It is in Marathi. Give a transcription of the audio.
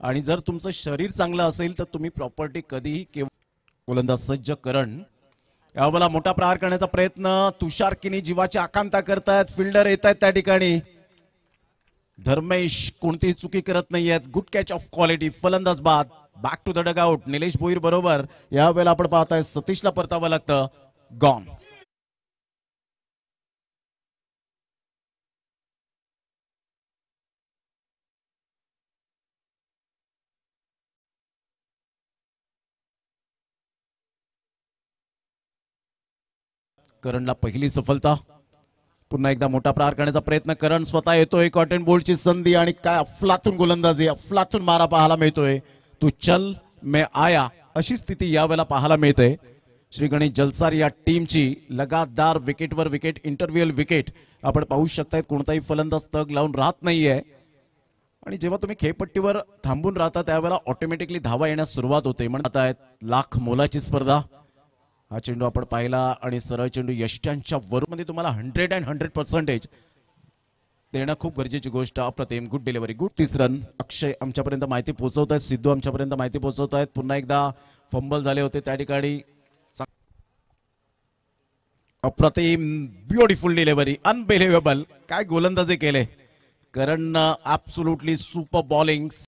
आणि जर तुमचं शरीर चांगलं असेल तर तुम्ही प्रॉपर्टी कधीही केव्हा गोलंदाज सज्ज करण यावेळेला मोठा प्रहार करण्याचा प्रयत्न तुषार किनी जीवाची आकांक्षा करतायत फिल्डर येत आहेत त्या ठिकाणी धर्मेश कोणतीही चुकी करत नाहीयेत गुड कॅच ऑफ क्वालिटी फलंदाज बाद back to the dugout Nilesh Bhoir बरोबर यावेळेला आपण पाहताय सतीशला परतावं लागतं गॉन करणला पहिली सफलता पुन्हा एकदा मोठा प्रहार करण्याचा प्रयत्न करण स्वतः येतोय कॉटन बोल्टची संधी आणि काय अफलातून गोलंदाजी अफलातून मारा पाहायला मिळतोय तू चल मैं आया अशी स्थिती यावेळेला पाहायला मिळते श्री गणेश जलसार या टीमची लगातार विकेटवर विकेट इंटरव्ह्युअल विकेट आपण पाहू शकताय कोणताही फलंदाज तग लावून राहत नाहीये आणि जेव्हा तुम्ही खेळपट्टीवर थांबून राहता त्यावेळेला ऑटोमॅटिकली धावा येण्यास सुरुवात होते म्हणत आहेत लाख मोलाची स्पर्धा हा चेंडू आपण पाहिला आणि सरळ चेंडू यष्ट्यांच्या वरूमध्ये तुम्हाला 100% देणं खूप गरजेची गोष्ट अप्रतिम गुड डिलिव्हरी गुड 30 रन अक्षय आमच्यापर्यंत माहिती पोहोचवत आहेत सिद्धू आमच्यापर्यंत माहिती पोहोचवत आहेत पुन्हा एकदा फंबल झाले होते त्या ठिकाणी अप्रतिम ब्युटिफुल डिलिव्हरी अनबिलिव्हेबल काय गोलंदाजी केले करण ॲब्सोल्युटली सुपर बॉलिंग